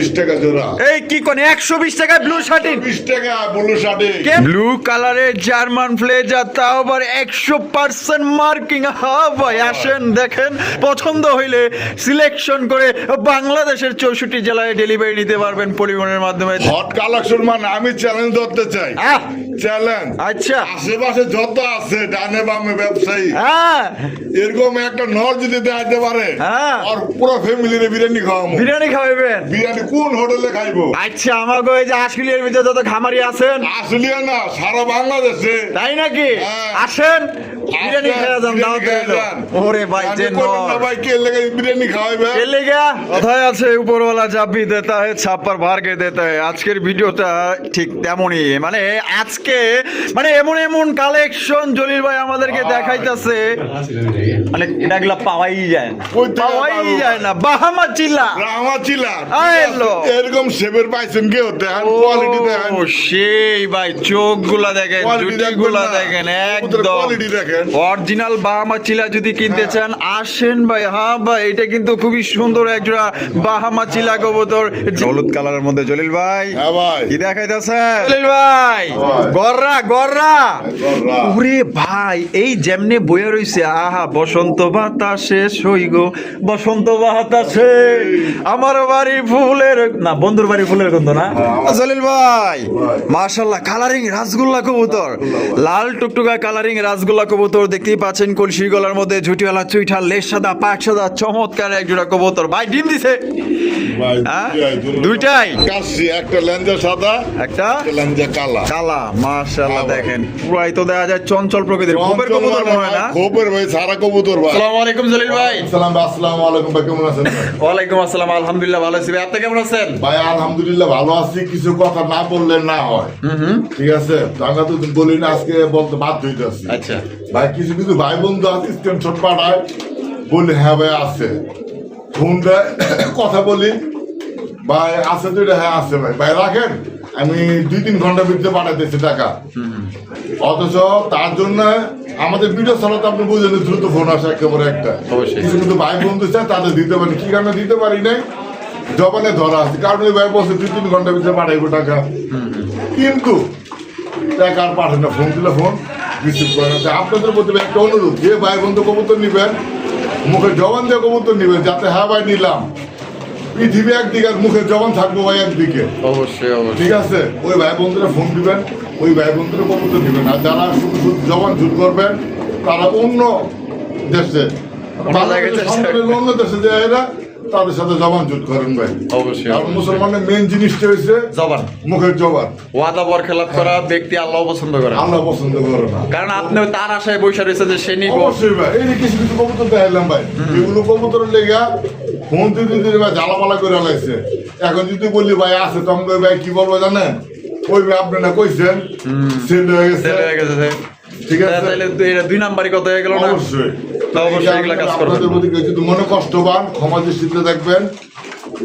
120 টাকা জোড়া। এই কি কোন 120 টাকা ব্লু শার্টিন? 20 টাকা ব্লু শার্টিন। ব্লু কালারের জার্মান ফ্লেজার, তাও আবার 100% মার্কিং। হ্যাঁ ভাই, আসেন দেখেন, পছন্দ হইলে সিলেকশন করে বাংলাদেশের 64 জেলায় ডেলিভারি নিতে পারবেন পরিবহনের মাধ্যমে। হট কালেকশন মানে আমি চ্যালেঞ্জ ধরতে চাই। চ্যালেঞ্জ। আচ্ছা, আশেপাশে যত আছে ডানে বামে ব্যবসায়ী, হ্যাঁ এরকম একটা নর যদি দেখাতে পারে, হ্যাঁ, আর পুরো ফ্যামিলির বিরিয়ানি খাওয়াবো। বিরিয়ানি খাওয়াবেন? বিরিয়ানি কোন হোটেলে খাইবো? আচ্ছা, আমাকে ওই যে আশুলিয়ার ভিতরে যত খামারি আছেন, আসলিয়া না সারা বাংলাদেশে। তাই নাকি? হ্যাঁ। আসেন বিরিয়ানি খেয়ে যান, দাও দেন। ওরে ভাই, যে ভাই কে লেগে বিরিয়ানি খাওয়াবে? কথায় আছে, উপরওয়ালা যা ভি দেতা है ছাপ্পার ভার কে দেতা है। আজকের ভিডিওটা ঠিক তেমনই, মানে আজকে মানে এমন এমন কালেকশন জলিল ভাই আমাদেরকে দেখাইতেছে, মানে এটাগুলা পাওয়াই যায় না, পাওয়াই যায় না। বাহামা চিলা, রামা চিলা, আইলো এরকম শেপের পাইছেন কেউ? দেখেন কোয়ালিটি দেখেন। ও সেই ভাই, চোখগুলা দেখেন, জুটিগুলা দেখেন, একদম কোয়ালিটি দেখেন। অরিজিনাল বাহামা চিলা যদি কিনতে চান আসেন ভাই। হ্যাঁ ভাই, এটা কিন্তু খুবই সুন্দর একজোড়া বাহামা চিলা কবুতর, হলুদ কালারের মধ্যে। জলিল ভাই, হ্যাঁ ভাই, কি দেখাইতেছে জলিল ভাই? গররা গররা। ওরে ভাই, এই যেমনে বইয়া রইছে, আহা বসন্ত বাতাসে সই গো, বসন্ত বাতাসে আমার বাড়ি ফুলের, না বন্ধুর বাড়ি ফুলের গন্ধ না। জলিল ভাই, মাশাআল্লাহ, কালারিং রাসগোল্লা কবুতর, লাল টুকটুকা কালারিং রাসগোল্লা কবুতর দেখতেই পাচ্ছেন, কলসির গলার মধ্যে ঝুটিওয়ালা চুইঠা, লেজ সাদা, পাক সাদা, চমৎকার এক জোড়া কবুতর। ভাই ডিম দিছে দুইটাই? কাশি, একটা লেঞ্জা সাদা, একটা লেঞ্জা কালা। কালা, মাশাআল্লাহ, দেখেন পুরাই তো দেখা যায় চঞ্চল প্রকৃতির। খোপের কবুতর মনে হয় না? খোপের ভাই, সারা কবুতর ভাই। আসসালামু আলাইকুম জলিল ভাই। আসসালামু আলাইকুম ভাই, কেমন আছেন? ওয়ালাইকুম আসসালাম, আলহামদুলিল্লাহ ভালো আছি ভাই, আপনি কেমন আছেন? ভাই আলহামদুলিল্লাহ ভালো আছি। কিছু কথা না বললে না হয়, ঠিক আছে? আমরা তো বলি না, আজকে বলতে বাধ্য হইতে আছি। আচ্ছা ভাই, কিছু কিছু ভাই বন্ধু আছে স্ক্রিনশট পাঠায়, বলি হ্যাঁ ভাই আছে, ফোন দেয়, কথা বলি ভাই আছে তো, এটা হ্যাঁ আছে ভাই, ভাই রাখেন, আমি 2-3 ঘন্টার ভিতরে পাঠাইতেছি টাকা। অথচ তার জন্য আমাদের ভিডিও চালাতে আপনি বুঝলেন দ্রুত ফোন আসে একেবারে একটা। কিছু কিন্তু ভাই বন্ধু চায়, তাদের দিতে পারি, কি কারণে দিতে পারি নাই, জবানে ধরা আছে, কারণ ওই ভাই বসে 2-3 ঘন্টার ভিতরে পাঠাইবো টাকা, কিন্তু টাকা আর পাঠায় না, ফোন দিলে ফোন রিসিভ করে না। আপনাদের প্রতি একটা অনুরোধ, যে ভাই বন্ধু কবুতর নিবেন, মুখে জবান দিয়ে কবুতর নিবেন, যাতে হ্যাঁ ভাই নিলাম, পৃথিবী একদিকে আর মুখে জবান থাকবো ভাই একদিকে। অবশ্যই অবশ্যই, ঠিক আছে? ওই ভাই বন্ধুরা ফোন দিবেন, ওই ভাই বন্ধুরা কবুতর দিবেন। আর যারা শুধু শুধু জবান ঝুট করবেন, তারা অন্য দেশে, অন্য দেশে যে এরা, তাদের সাথে জবান জুট করেন ভাই। অবশ্যই। আর মুসলমানের মেন জিনিসটা হচ্ছে জবান, মুখের জবান। ওয়াদা বরখেলাপ করা ব্যক্তি আল্লাহ পছন্দ করে, আল্লাহ পছন্দ করে না। কারণ আপনি তার আশায় বসে রয়েছে যে সে নিব। অবশ্যই ভাই, এই যে কিছু কিছু কবুতর দেখাইলাম ভাই, এগুলো কবুতরের লেগা ফোন দিতে ভাই জ্বালাপালা করে লাইছে। এখন যদি বললি ভাই আছে, তখন ভাই কি বলবো জানেন? ওই ভাই আপনি না কইছেন সেল হয়ে গেছে, ঠিক আছে? তাহলে এটা 2 নাম্বারই কথা হয়ে গেল না? অবশ্যই। অবশ্যই এগুলা কাজ করবেন। আপনাদের প্রতি যদি মনে কষ্ট পান, ক্ষমা দৃষ্টিতে দেখবেন,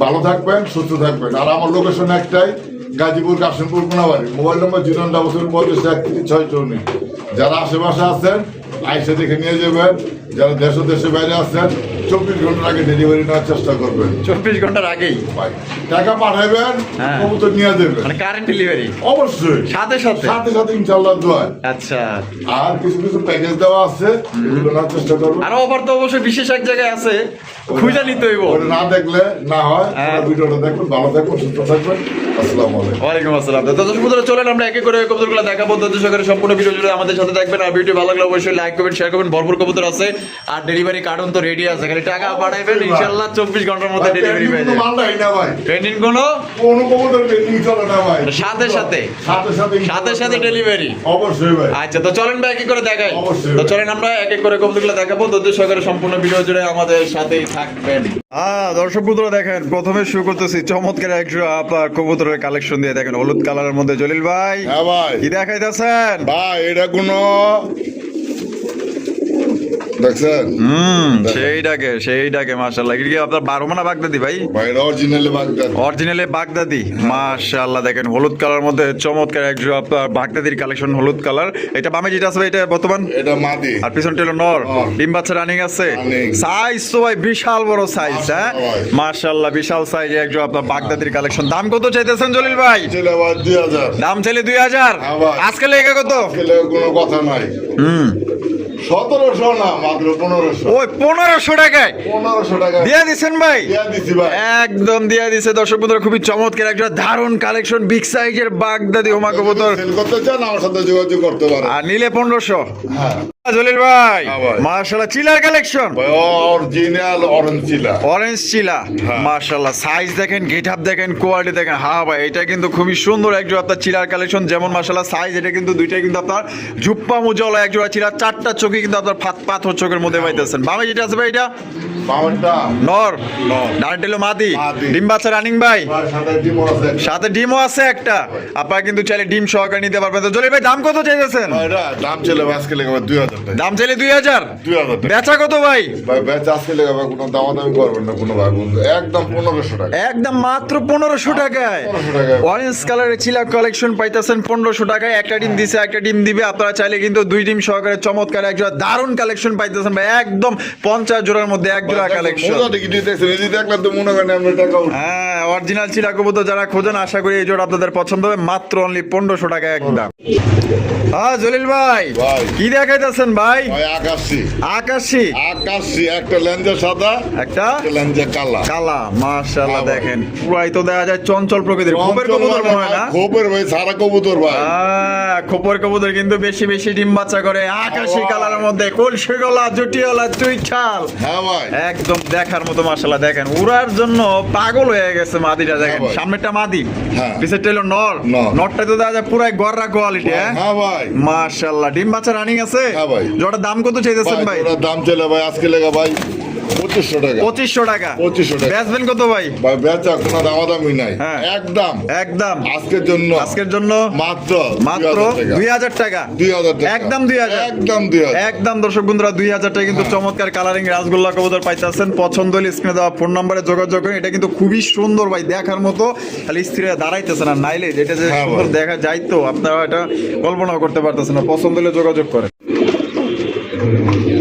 ভালো থাকবেন, সুস্থ থাকবেন। আর আমার লোকেশন একটাই, গাজীপুর কাশিমপুর কোনাবাড়ি। মোবাইল নম্বর 09735 যারা আশেপাশে আছেন আইসে দেখে নিয়ে যাবেন। যারা দেশের বাইরে আছেন 24 ঘন্টার আগে ডেলিভারি নেওয়ার চেষ্টা করবেন। 24 ঘন্টার আগেই ভাই টাকা পাঠাবেন, হ্যাঁ। কবুতর নিয়ে যাবেন, মানে কারেন্ট ডেলিভারি অবশ্যই সাথে সাথে সাথে সাথে ইনশাআল্লাহ দোয়া। আচ্ছা, আর কিছু কিছু প্যাকেজ দেওয়া আছে, এগুলো নেওয়ার চেষ্টা করবেন। আর অফার তো অবশ্যই বিশেষ এক জায়গায় আছে, খুঁজে নিতে হইব। ওটা না দেখলে না হয়। হ্যাঁ। ভিডিওটা দেখবেন, ভালো থাকবেন, সুস্থ থাকবেন। আসসালামু আলাইকুম। ওয়ালাইকুম আসসালাম। তো দর্শক বন্ধুরা, চলেন আমরা একে করে কবুতরগুলো দেখাবো। ধৈর্য সহকারে সম্পূর্ণ ভিডিও জুড়ে আমাদের সাথে দেখবেন। আর ভিডিও ভালো লাগলে অবশ্যই লাইক করবেন, শেয়ার করবেন। ভরপুর কবুতর আছে, আর ডেলিভারি কার্টন তো রেডি আছে, খালি টাকা পাঠাইবেন, ইনশাআল্লাহ 24 ঘন্টার মধ্যে ডেলিভারি পেয়ে যাবেন। মালটাই না ভাই, ট্রেনিং কোনো কবুতর ট্রেনিং চলে না ভাই, সাথে সাথে সাথে সাথে ডেলিভারি। অবশ্যই ভাই। আচ্ছা, তো চলেন ভাই একে করে দেখাই। অবশ্যই। তো চলেন আমরা এক এক করে কবুতরগুলো দেখাবো। ধৈর্য সহকারে সম্পূর্ণ ভিডিও জুড়ে আমাদের সাথেই থাকবেন। দর্শক বন্ধুরা, দেখেন প্রথমে শুরু করতেছি চমৎকার এক জোড়া আপনার কবুতরের কালেকশন দিয়ে। দেখেন হলুদ কালারের মধ্যে জলিল ভাই, হ্যাঁ ভাই, কি দেখাইতেছেন ভাই এটা কোনো দেখছেন সেইটাকে মাশাআল্লাহ। কি আপনার 12 মানা বাগদাদি ভাই? ভাই অরিজিনালি বাগদাদ, অরিজিনালে বাগদাদি, মাশাআল্লাহ। দেখেন হলুদ কালার মধ্যে চমৎকার একজন আপনার বাগদাদির কালেকশন, হলুদ কালার। এটা বামে যেটা আছে ভাই, এটা বর্তমান, এটা মাদি, আর পিছনটা হলো নর। ডিম বাচ্চা রানিং আছে। সাইজ তো ভাই বিশাল বড় সাইজ, হ্যাঁ মাশাআল্লাহ, বিশাল সাইজ একজন আপনার বাগদাদির কালেকশন। দাম কত চাইতেছেন জলিল ভাই? ছিল আবার 2000, দাম চাইলে 2000। আজকে লেগে কত? আজকে কোনো কথা নাই। 1700 না, মাত্র 1500। ওই 1500 টাকায় 1500 টাকা দিয়ে দিছেন ভাই? দিয়া দিছি ভাই, একদম দিয়ে দিছে। দর্শক বন্ধুরা, খুবই চমৎকার একটা দারুণ কালেকশন, বিগ সাইজের বাগদাদি হোমা কবুতর। সেল করতে চান আমার সাথে যোগাযোগ করতে পারেন। আর নিলে 1500। হ্যাঁ জলিল ভাই হ্যাঁ ভাই। মাশাআল্লাহ, চিলার কালেকশন, ভাই অরিজিনাল অরেঞ্জ চিলা, অরেঞ্জ চিলা, মাশাআল্লাহ। সাইজ দেখেন, গেটআপ দেখেন, কোয়ালিটি দেখেন। হ্যাঁ ভাই, এটা কিন্তু খুবই সুন্দর একজোড়া আপনার চিলার কালেকশন। যেমন মাশাআল্লাহ সাইজ, এটা কিন্তু দুইটাই কিন্তু আপনার ঝুপ্পা মুজলা একজোড়া চিলা, চারটা চোখে কিন্তু আপনার পাথর চোখের মধ্যে পাইতেছেন। বামে যেটা আছে ভাই, এটা বামনটা নর, নর। ডানটা হলো মাদি। মাদি। ডিম বাচ্চা রানিং ভাই, ভাই সাথে ডিমও আছে। সাথে ডিমও আছে একটা। আপনারা কিন্তু চাইলে ডিম সহকারে নিতে পারবেন। তো জলিল ভাই, দাম কত চাইতেছেন? ভাই এটা দাম ছিল আজকে লেগে 2000 টাকা। দাম চাইলে 2000। 2000 টাকা। বেচা কত ভাই? ভাই বেচা আজকে লেগে কোনো দামাদামি করবেন না কোনো ভাই বন্ধু, একদম 1500 টাকা। একদম মাত্র 1500 টাকায় 1500 টাকায়। অরেঞ্জ কালারের চিলা কালেকশন পাইতেছেন 1500 টাকায়। একটা ডিম দিছে, একটা ডিম দিবে। আপনারা চাইলে কিন্তু 2 ডিম সহকারে চমৎকার এক জোড়া দারুণ কালেকশন পাইতেছেন ভাই। একদম 50 জোড়ার মধ্যে এক জোড়া কালেকশন। মোজা দেখি দিতেছেন, এই যে দেখলে তো মনে করেন আমরা টাকা উঠবে। হ্যাঁ, অরিজিনাল চিলা কবুতর যারা খোঁজেন, আশা করি এই জোড়া আপনাদের পছন্দ হবে। মাত্র অনলি 1500 টাকা একদম। হ্যাঁ জলিল ভাই, ভাই। কি দেখাইতেছেন ভাই? ভাই আকাশি, আকাশি, আকাশি, একটা লেঞ্জা সাদা, একটা একটা লেঞ্জা কালা। কালা, মাশাআল্লাহ। হ্যাঁ ভাই। দেখেন পুরাই তো দেখা যায় চঞ্চল প্রকৃতির, খোপের কবুতর মনে হয় না? খোপের ভাই, সারা কবুতর ভাই। খোপের কবুতর কিন্তু বেশি বেশি ডিম বাচ্চা করে। আকাশি কালারের মধ্যে কলসি গলা, জুটিওয়ালা, চুইঠাল, হ্যাঁ ভাই, একদম দেখার মতো। মাশাআল্লাহ দেখেন, উড়ার জন্য পাগল হয়ে গেছে মাদিটা। দেখেন হ্যাঁ ভাই। সামনেরটা মাদি, হ্যাঁ। পিছেরটা হলো নর। নর। নরটা তো দেখা যায় পুরাই গররা কোয়ালিটি। হ্যাঁ ভাই, মাশাআল্লাহ, ডিম বাচ্চা রানিং আছে। হ্যাঁ ভাই। জোড়ার দাম কত চাইতেছেন ভাই? ওটার দাম ছিল ভাই আজকে লেগে ভাই 2500 টাকা। 2500 টাকা। 2500 টাকা। বেচবেন কত ভাই? ভাই বেচা কোনো দামাদামি নাই, হ্যাঁ। একদম একদম আজকের জন্য, আজকের জন্য মাত্র মাত্র 2000 টাকা। 2000 টাকা, একদম 2000, একদম 2000। একদম। দর্শক বন্ধুরা, 2000 টাকা কিন্তু চমৎকার কালারিং রাসগোল্লা কবুতর পাইতেছেন। পছন্দ হলে স্ক্রিনে দেওয়া ফোন নম্বরে যোগাযোগ করেন। এটা কিন্তু খুবই সুন্দর ভাই, দেখার মতো। খালি স্ত্রীরা দাঁড়াইতেছে না, নাইলে এটা যে হ্যাঁ সুন্দর ভাই। দেখা যায় তো আপনারা এটা কল্পনাও করতে পারতেছেন না। পছন্দ হলে যোগাযোগ করেন।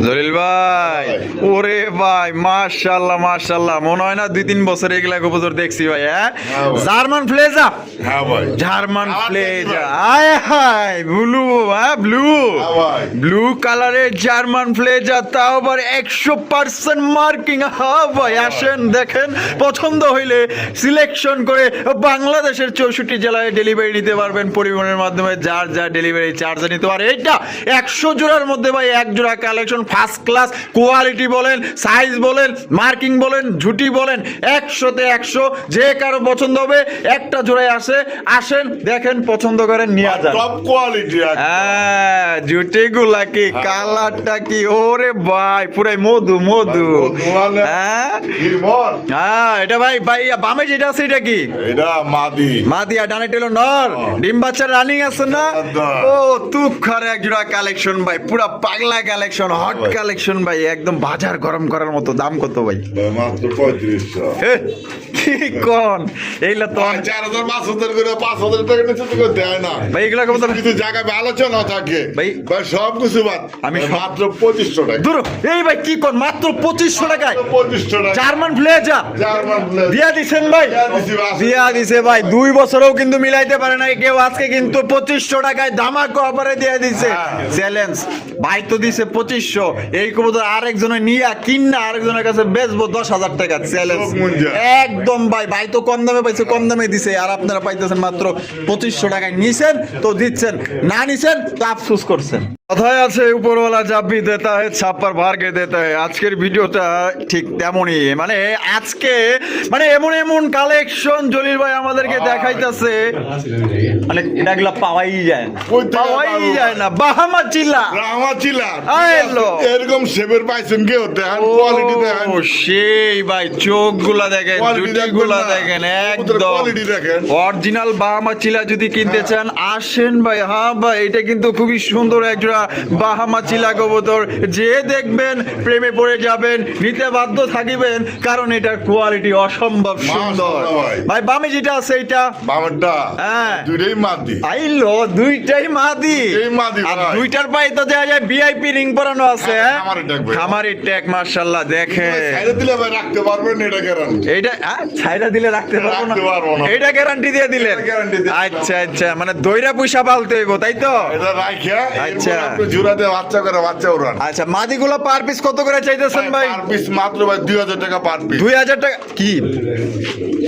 জলিল ভাই, ওরে ভাই মাশাআল্লাহ মাশাআল্লাহ, মনে হয় না 2-3 বছর এগুলা কবুতর দেখছি ভাই। হ্যাঁ, হ্যাঁ ভাই। জার্মান ফ্লেজা, হ্যাঁ ভাই, জার্মান আমার ফ্লেজা, favorite। আয় হায়, ব্লু, হ্যাঁ ব্লু, হ্যাঁ ভাই। ব্লু কালারের জার্মান ফ্লেজা, তাও আবার 100% মার্কিং। হ্যাঁ ভাই, আসেন দেখেন, পছন্দ হইলে সিলেকশন করে বাংলাদেশের 64 জেলায় ডেলিভারি নিতে পারবেন পরিবহনের মাধ্যমে। যার যা ডেলিভারি চার্জ নিতে পারে। এইটা 100 জোড়ার মধ্যে ভাই এক জোড়া কালেকশন, ফার্স্ট ক্লাস কোয়ালিটি বলেন, সাইজ বলেন, মার্কিং বলেন, ঝুটি বলেন, 100তে 100। যে কারো পছন্দ হবে একটা জোড়ায় আসেন দেখেন, পছন্দ করেন, নিয়ে যান। Top quality. হ্যাঁ, জুটিগুলা কি, কালারটা কি, ওরে ভাই পুরাই মধু মধু। হ্যাঁ হ্যাঁ, এটা ভাই ভাই বামে যেটা আছে এটা কি? এটা মাদি, মাদিয়া, ডানে টেলো নর। ডিম বাচ্চা রানিং আছে না? একদম। ও তুখার এক জোড়া কালেকশন ভাই, পুরা পাগলা কালেকশন, হট ভাই। কালেকশন ভাই, একদম বাজার গরম করার মতো। দাম কত ভাই? ভাই মাত্র 3500। হে, কি কোন এইলা তো ভাই 4000 5000 করে 5000 টাকা নিচে তো কেউ দেয় না ভাই, এগুলা কত? কিছু জায়গায় আলোচনা থাকে ভাই। ভাই, সব কিছু বাদ আমি ভাই, সব- মাত্র 2500 টাকা। দূর, এই ভাই কি কোন, মাত্র 2500 টাকায় 2500 টাকা। জার্মান ফ্লেজা জার্মান ব্লেড। দিয়া দিছেন ভাই? দিয়া দিছি ভাই। দিয়া দিছে ভাই, 2 বছরেও কিন্তু মিলাইতে পারে নাই কেউ। আজকে কিন্তু 2500 টাকায় ধামাকা অফারে দিয়ে দিছে। হ্যাঁ। চ্যালেঞ্জ ভাই তো দিছে 2500। এই কবুতর আরেকজনে নিয়া কিন্না আরেকজনের কাছে বেচবো 10,000 টাকা। চ্যালেঞ্জ চোখ মুঞ্জা। একদম ভাই, ভাই তো কম দামে পাইছে, কম দামে দিছে। আর আপনারা পাইতেছেন মাত্র 2500 টাকায়। নিছেন তো দিচ্ছেন, না নিছেন তো আফসোস করছেন। কথায় আছে, উপরওয়ালা জব ভি দেতা है ছাপ पर भार के देता है। আজকের ভিডিওটা ঠিক তেমনই, মানে আজকে মানে এমন এমন কালেকশন জলিল ভাই আমাদেরকে দেখাইতেছে, মানে এটাগুলা পাওয়াই যায় না, কই থেকে পাওয়াই পাবো? যায় না। বাহামা চিল্লা রামা চিলা আইলো। এরকম শেপের পাইছেন কেউ দেখেন, কোয়ালিটি দেখেন, ও সেই ভাই, চোখগুলা দেখেন, Quality জুটিগুলা দেখবেন না। দেখেন, কবুতরের একদম quality দেখেন। অরিজিনাল বাহামা চিলা যদি কিনতে চান আসেন ভাই। হ্যাঁ ভাই, এটা কিন্তু খুবই সুন্দর একজোড়া বাহামা চিলা কবুতর, যে দেখবেন প্রেমে পড়ে যাবেন, নিতে বাধ্য থাকিবেন, কারণ এটার কোয়ালিটি অসম্ভব সুন্দর। মাশাআল্লাহ ভাই বামে যেটা আছে এটা বাবারটা হ্যাঁ দুইটাই মাদি। আইলো দুইটাই মাদি, দুইটাই মাদি আর ভাই। দুইটার পায়ে তো দেয়া যায় ভিআইপি রিং পরানো আছে। হ্যাঁ, হ্যাঁ খামারের ট্যাগ ভাই। খামারের ট্যাগ মাশাআল্লাহ দেখেন। ছাইড়ে দিলে ভাই রাখতে পারবেন না, এটা গ্যারান্টি। এইটা ছাইরা দিলে রাখতে পারবো রাখতে পারবো না, না। এইটা গ্যারান্টি দিয়ে দিলেন। এটা guarantee দিয়ে দিলাম। আচ্ছা আচ্ছা, মানে দইরা পয়সা পালতে হইব তাই তো? এটা রাখিয়া আচ্ছা। এরপর আপনি জোড়াতে বাচ্চা করে বাচ্চা উড়ান। আচ্ছা মাদিগুলো পার পিস কত করে চাইতেছেন ভাই? পার পিস মাত্র ভাই 2000 টাকা পার পিস। 2000 টাকা কি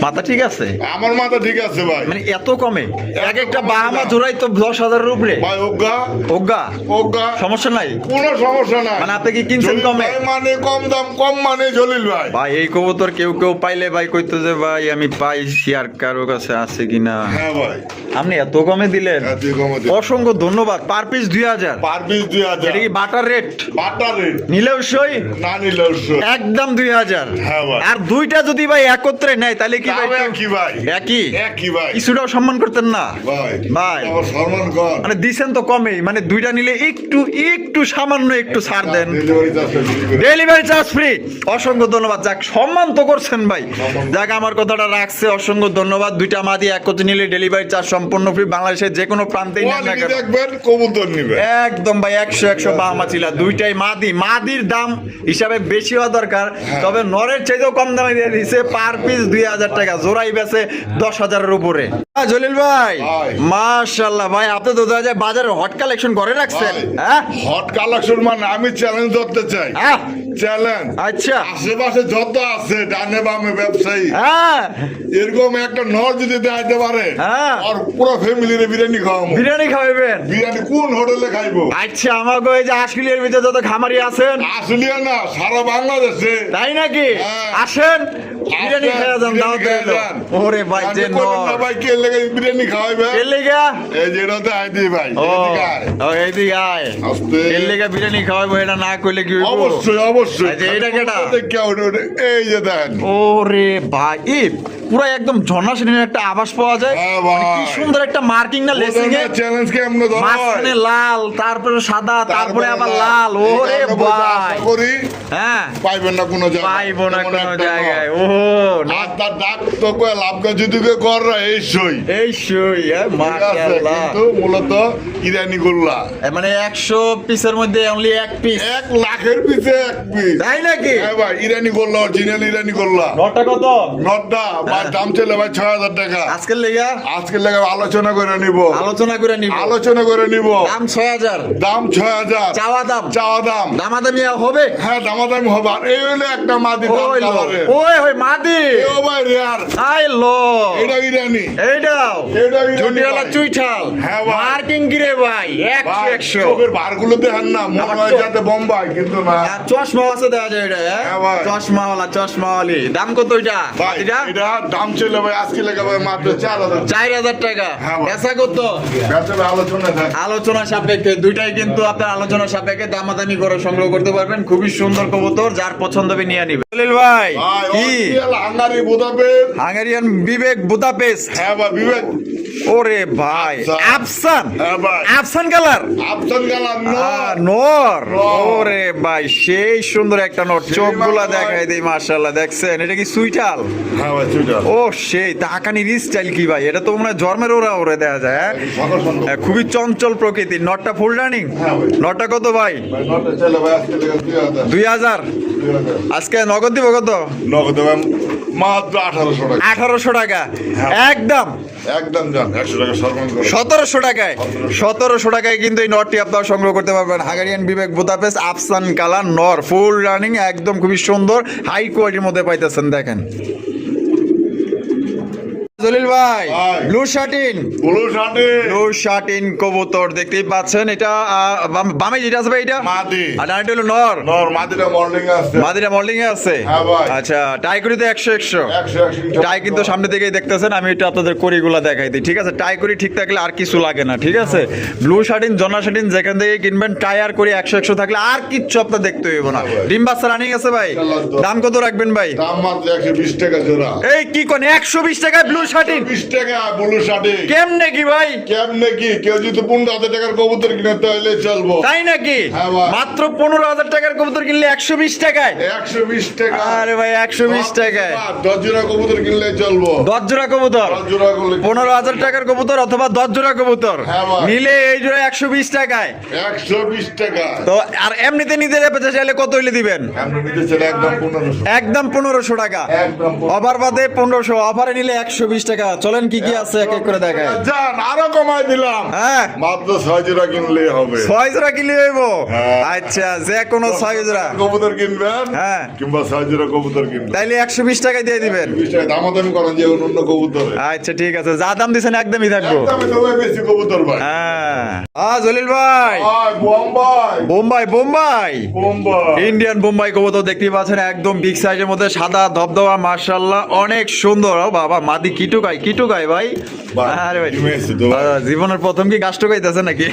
মাথা ঠিক আছে? আমার মাথা ঠিক আছে ভাই। মানে এত কমে এক একটা কমে বাহামা না। জোড়াই তো 10,000-এর উপরে। ভাই ওগা ওগা ওগা সমস্যা নাই, কোনো সমস্যা নাই। মানে আপনি কি কিনছেন জলিল কমে? ভাই মানে কম দাম, কম মানে জলিল ভাই। ভাই এই কবুতর কেউ কেউ পাইলে ভাই কইতো যে ভাই আমি পাইছি, আর কারো কাছে আছে কিনা। হ্যাঁ ভাই, আপনি এত কমে দিলেন, এত কমে দিন। অসংখ্য ধন্যবাদ। পার পিস 2000, পার পিস 2000 এটা কি বাটার রেট? বাটার রেট নিলেও সই, না নিলেও সই। একদম 2000। হ্যাঁ ভাই। আর দুইটা যদি ভাই একত্রে নেয় তাহলে কি ভাই? তবে কি ভাই? একই একই ভাই। কিছুটাও সম্মান করতেন না ভাই ভাই? আমার সম্মান কর। মানে দিছেন তো কমেই, মানে দুইটা নিলে একটু একটু সামান্য একটু ছাড় দেন। Delivery charge free. Delivery charge free. অসংখ্য ধন্যবাদ। যাক সম্মান তো করছেন ভাই, যাক আমার কথাটা রাখছে। অসংখ্য ধন্যবাদ। দুইটা মাদি একত্রে নিলে ডেলিভারি চার্জ সম্পূর্ণ ফ্রি। বাংলাদেশের যে কোনো প্রান্তেই নেন না কোয়ালিটি কেন, দেখবেন, কবুতর নিবেন। একদম ভাই 100 বাহামা চিলা দুইটাই মাদি। মাদির দাম হিসাবে বেশি হওয়া দরকার, তবে নরের চাইতেও কম দামে দিয়ে দিছে। পার পিস 2000 টাকা, জোড়াই বেচে 10,000-এর উপরে। জলিল ভাই ভাই। মাশাআল্লাহ ভাই, আপনি তো দেখা যায় বাজারে হট কালেকশন করে রাখছেন। হ্যাঁ হট কালেকশন মানে আমি চ্যালেঞ্জ ধরতে চাই। হ্যাঁ চ্যালেঞ্জ আচ্ছা আশেপাশে যত আছে ডানে বামে ব্যবসায়ী, হ্যাঁ এরকম একটা নর যদি দেখাইতে পারে, হ্যাঁ। আর পুরো ফ্যামিলির বিরিয়ানি খাওয়াবো। বিরিয়ানি খাওয়াবেন? বিরিয়ানি কোন হোটেলে খাইবো? আচ্ছা আমাকে ওই যে আশকিলের ভিতরে যত খামারি আছেন, আসলে না, সারা বাংলাদেশে তাই নাকি? হ্যাঁ। আসেন বিরিয়ানি আসেন, খেয়ে যান, বিরিয়ানি দাওয়াত খেয়ে রইলো। যান। ওরে ভাই যে জানি করবেন না ভাই, কে লেগে বিরিয়ানি খাওয়াইবে? এর লেগা এই যে এটাতে আইডি ভাই, ও এদিকে আয়। ও এইদিকে আয়। আস্তে। এর লেগা বিরিয়ানি খাওয়াবো, এটা না কইলে কি হইব? অবশ্যই অবশ্যই। এই যে এইটা কেডা? দেখে ওটা, এই যে দেন। ওরে ভাই পুরো একদম ঝর্ণা শ্রেণীর একটা আভাস পাওয়া যায়। হ্যাঁ মানে কি ভাই। সুন্দর একটা মার্কিং না লেসিং এ, চ্যালেঞ্জ কে আমরা ধরো মাঝখানে লাল, তারপরে সাদা, তারপরে আবার লাল। ওরে ভাই করি হ্যাঁ পাইবেন না কোনো জায়গায়, পাইবো না এমন কোনো একটা জায়গায়। নয়। ও আর তার ডাক তো কয় লাভকে যদি কে কররা এই সই, এই সই হ্যাঁ, ঠিক আছে, মাশাআল্লাহ। কিন্তু মূলত ইরানি গোল্লা মানে 100 পিসের মধ্যে অনলি এক পিস, 1 লাখের পিছে 1 পিস। তাই নাকি? হ্যাঁ ভাই, ইরানি গোল্লা, অরিজিনাল ইরানি গোল্লা। নটা কত? নটটা ভাই দাম চলে ভাই 6000 টাকা। আজকের লেগা আজকে লাগে আলোচনা করে নিব, আলোচনা করে নিব। আলোচনা করে নিব। দাম 6000, দাম 6000 চাওয়া দাম, চাওয়া দাম। দামাদামি হবে? হ্যাঁ দামাদামি হবে। আর এই হলো একটা মাদি দাম ওই লো, কালারে। ওই মাদি, এও ভাই রেয়ার। আই লো, এটা ইরানি। এইটাও এটা ইরানি জুটিওয়ালা ভাই। চুইঠাল। হ্যাঁ ভাই। মার্কিং গিরে ভাই 100 ভাই, 100। চোখের বারগুলো দেখেন না, মনে আমার হয় চোখ- যাতে বোম্বাই, কিন্তু না। আর চশমা আছে দেখা যায় এটা, হ্যাঁ ভাই। চশমাওয়ালা, চশমাওয়ালি। দাম কত এটা? ভাই এটা এটা দাম ছিল ভাই আজকে লেগে ভাই মাত্র 4000। 4000 টাকা। হ্যাঁ ভাই। এসা কত? বেচবে আলোচনা থাক। আলোচনা সাপেক্ষে, দুইটাই কিন্তু আপনার আলোচনা সাপেক্ষে দামাদামি করে সংগ্রহ করতে পারবেন। খুবই সুন্দর কবুতর, যার পছন্দ হবে নিয়ে নিবে। জলিল ভাই ভাই কি অরিজিনাল হাঙ্গারি বুদাপেস্ট। হাঙ্গেরিয়ান বিবেক বুদাপেস্ট? হ্যাঁ ভাই বিবেক। ওরে ভাই আফসান। আফসান, হ্যাঁ ভাই আফসান কালার আফসান গালাম নর। নর। ওরে ভাই সেই সুন্দর একটা নর, সেই চোখগুলা ভালো দেখাই ভাই। দেই মাশাআল্লাহ। দেখছেন এটা কি সুইটাল? হ্যাঁ ভাই চুইটা ও সেই তাকানির স্টাইল কি ভাই, এটা তো মনে হয় জন্মের ওরা ওরে দেয়া যায় হ্যাঁ? সকাল সন্ধ্যা। খুবই চঞ্চল প্রকৃতির। নটটা ফুল রানিং? হ্যাঁ ভাই। নটটা কত ভাই? ভাই নটা চলে ভাই আজকে লেগে 2000। 2000। 2000 আজকে নগদ দিব কত? নগদ ভাই মাত্র 1800 টাকা। 1800 টাকা হ্যাঁ। একদম। একদম যান 100 টাকা সম্মান করে। 1700 টাকায়, 1700 টাকায় কিন্তু এই নটটি আপনারা সংগ্রহ করতে পারবেন। হাঙ্গেরিয়ান বিবেক বুদাপেস্ট আফসান কালার নর, ফুল রানিং, একদম খুবই সুন্দর, হাই কোয়ালিটির মধ্যে পাইতেছেন। দেখেন জলিল ভাই ভাই। ব্লু শার্টিন, ব্লু শার্টে ব্লু শার্টিন কবুতর দেখতেই পাচ্ছেন। এটা বামে যেটা আছে ভাই এটা মাদি। আর ডানটা হলো নর। নর মাদিটা মর্নিং আছে। মাদিরা মল্ডিং এ আছে? হ্যাঁ ভাই। আচ্ছা টাইকুরিতে 100 100। 100 টাই কিন্তু সামনে থেকেই দেখতেছেন, আমি এটা আপনাদের করিগুলা দেখাই দিই। ঠিক আছে, টাই করি ঠিক থাকলে আর কিছু লাগে না। ঠিক আছে, ব্লু শার্টিন জনা শার্টিন যেখান থেকে কিনবেন টায়ার করি 100 100 থাকলে আর কিচ্ছু আপনার দেখতে হইব না। হ্যাঁ ভাই। ডিম বাচ্চা রানিং আছে ভাই? ইনশাআল্লাহ তো। দাম কত রাখবেন ভাই? দাম মাত্র 120 টাকা জোড়া। এই কি কোন 120 টাকায় ব্লু শাটিন 20 টাকা ব্লু শাটিন। কেমনে কি ভাই? কেমনে কি? কেউ যদি 15,000 টাকার কবুতর কিনে তাহলে চলবো। তাই নাকি? হ্যাঁ ভাই। মাত্র 15,000 টাকার কবুতর কিনলে 120 টাকায়। 120 টাকা। আরে ভাই 120 টাকায় 10 জোড়া কবুতর কিনলে চলবো। 10 জোড়া কবুতর, 10 জোড়া করলে 15,000 টাকার কবুতর অথবা 10 জোড়া কবুতর হ্যাঁ ভাই। নিলে এই জোড়া 120 টাকায়। 120 টাকা। তো আর এমনিতে নিতে যাবে চাইলে কত হইলে দিবেন? আমরা নিতে চাইলে একদম 1500। একদম 1500 টাকা। একদম 1500। অফার বাদে 1500, অফারে নিলে 120 টাকা। চলেন কি কি আছে এক এক করে দেখায়। জান আরো কমাই দিলাম। হ্যাঁ, মাত্র 6 জোড়া কিনলেই হবে। 6 জোড়া কিনলে হইব। হ্যাঁ। আচ্ছা, যে কোনো 6 জোড়া। কবুতর কিনবেন হ্যাঁ। কিংবা 6 জোড়া কবুতর কিনবেন তাইলে 120 টাকায় দিয়ে দিবেন। 20 টাকা দামাদামি করেন যে অন্য কবুতরে। আচ্ছা ঠিক আছে, যা দাম দিছেন একদমই থাকবো। একদমই তো বেশি কবুতর ভাই। হ্যাঁ, জলিল ভাই, ভাই বোম্বাই বোম্বাই বোম্বাই বোম্বাই। ইন্ডিয়ান বোম্বাই কবুতর দেখতেই পাচ্ছেন, একদম বিগ সাইজের মধ্যে সাদা ধবধবা, মাশাআল্লাহ অনেক সুন্দর। ও বাবা, মাদি কিটুকাই ভাই। ভাই, আরে ভাই, ডিমে এসছে তো ভাই। জীবনের প্রথম কি গাছ টুকাইতেছে নাকি?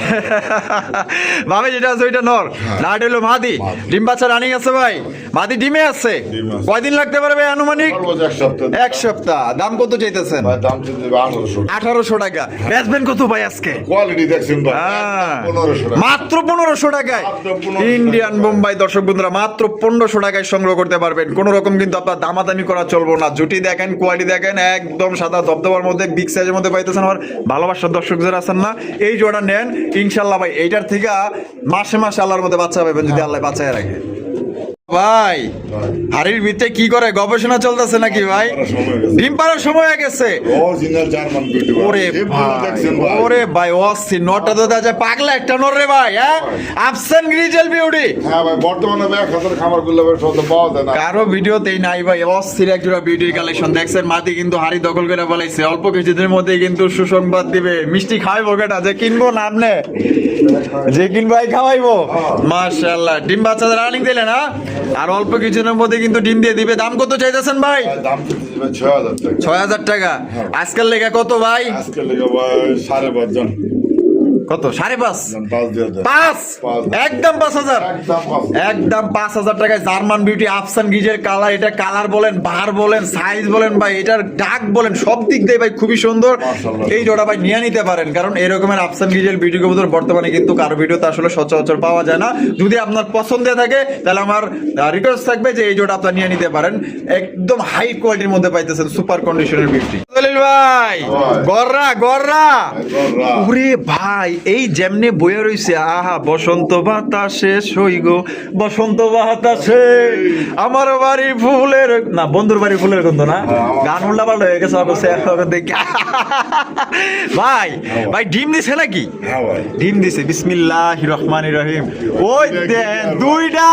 ভাবে যেটা আছে ওইটা নর, না এটা হলো মাদি। ডিম বাচ্চা রানিং আছে ভাই, মাদি ডিমে আছে। ডিমে আছে। কয়দিন লাগতে পারবে আনুমানিক? সর্বোচ্চ এক সপ্তাহ। 1 সপ্তাহ। দাম কত চাইতেছেন? ভাই দাম চাইতে 1800। 1800 টাকা। বেচবেন কত ভাই আজকে? কোয়ালিটি দেখছেন ভাই। হ্যাঁ। 1500 টাকা। মাত্র 1500 টাকায় মাত্র 1500 ইন্ডিয়ান বোম্বাই। দর্শক বন্ধুরা, মাত্র 1500 টাকায় সংগ্রহ করতে পারবেন। কোন রকম কিন্তু আপনার দামাদামি করা চলবো না। জুটি দেখেন, কোয়ালিটি দেখেন, একদম সাদা ধবধবার মধ্যে বিগ সাইজের মধ্যে পাইতেছেন। আমার ভালোবাসার দর্শক যারা আছেন না, এই জোড়া নেন ইনশাল্লাহ ভাই। এইটার থেকে মাসে মাসে আল্লাহর মধ্যে বাচ্চা পাবেন যদি আল্লাহ বাঁচায় রাখে। ভাই, হাড়ির ভিতরে কি করে গবেষণা চলতেছে নাকি ভাই? ডিম পাড়ার সময় হয়ে গেছে। অরিজিনাল জার্মান বিউটি ভাই। ওরে এই ফুল দেখছেন ভাই। ওরে ভাই, অস্থির নটা তো দেখা যায় পাগলা একটা নর রে ভাই। হ্যাঁ, আফসান গ্রিজেল বিউটি। হ্যাঁ ভাই, বর্তমানে 1000 খামার গুলো সব পাওয়া যায় না। কারো ভিডিওতেই নাই ভাই, অস্থির একজোড়া বিউটির কালেকশন দেখছেন। মাটি কিন্তু হাড়ি দখল করে বলাইছে। অল্প কিছুদিনের মধ্যে কিন্তু সুসংবাদ দিবে। মিষ্টি খাওয়াইবো কেটা, যে কিনবো না আপনি, যে কিনবো এই খাওয়াইবো। মাশাআল্লাহ, ডিম বাচ্চা রানিং দিলে না, আর অল্প কিছুদিনের মধ্যে কিন্তু ডিম দিয়ে দিবে। দাম কত চাইতেছেন ভাই? ভাই, দাম চাইতে 6000 টাকা। 6000 টাকা। আজকাল লেখা কত ভাই? আজকে লেগে ভাই 5.5 জন। কত? 5.5? 5 দিয়ে দেন। 5? একদম 5000। একদম 5। একদম 5000 টাকায় জার্মান বিউটি আফসান গিজের কালার। এটা কালার বলেন, ভার বলেন, সাইজ বলেন ভাই, এটার ডাক বলেন, সব দিক দিয়ে ভাই খুবই সুন্দর। মাশাআল্লাহ। এই জোড়া ভাই নিয়ে নিতে পারেন, কারণ এরকমের আফসান গিজের বিউটি কবুতর বর্তমানে কিন্তু কারো ভিডিওতে আসলে সচরাচর পাওয়া যায় না। যদি আপনার পছন্দ থাকে তাহলে আমার রিকোয়েস্ট থাকবে যে এই জোড়া আপনারা নিয়ে নিতে পারেন। একদম হাই কোয়ালিটির মধ্যে পাইতেছেন, সুপার কন্ডিশনের বিউটি। দলিল ভাই, গররা গররা। ওরে ভাই, এই যেমনে বয়ে রইছে, আহা বসন্ত বাতাসে সই গো, বসন্ত বাতাসে আমার বাড়ি ফুলের, না বন্ধুর বাড়ি ফুলের গন্ধ না, গান উল্টা পাল্টা হয়ে গেছে অবশ্যই দেখি। ভাই ভাই, ডিম দিছে নাকি? হ্যাঁ ভাই। ডিম দিছে। বিসমিল্লাহির রহমানির রহিম। ওই দেন, দুইটা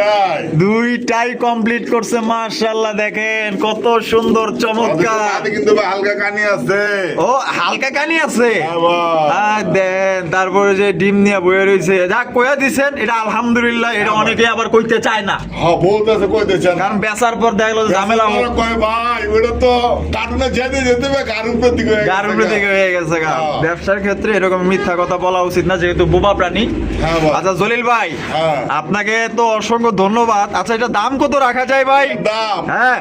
ভাই। দুইটাই কমপ্লিট করছে। মাশাআল্লাহ, দেখেন কত সুন্দর চমৎকার। আমাদের কিন্তু ভাই হালকা কানি আছে। ও, হালকা কানি আছে। হ্যাঁ ভাই। দেন, তারপরে যে ডিম নিয়ে বয়ে রয়েছে, যা কইয়া দিছেন এটা আলহামদুলিল্লাহ। এটা অনেকে আবার কইতে চায় না, হ্যাঁ বলতেছে কইতেছেন। কারণ বেচার পর দেখা গেলো ঝামেলা কয় ভাই ওটা তো কার্টুনে যেতে হবে কার্টুন প্রতীক হয়ে গেছে। গারুর থেকে হয়ে গেছে গা। হ্যাঁ। ব্যবসার ক্ষেত্রে এরকম মিথ্যা কথা বলা উচিত না, যেহেতু বোবা প্রাণী। হ্যাঁ ভাই। আচ্ছা জলিল ভাই, হ্যাঁ। আপনাকে তো অসংখ্য ধন্যবাদ। আচ্ছা, এটা দাম কত রাখা যায় ভাই? দাম হ্যাঁ,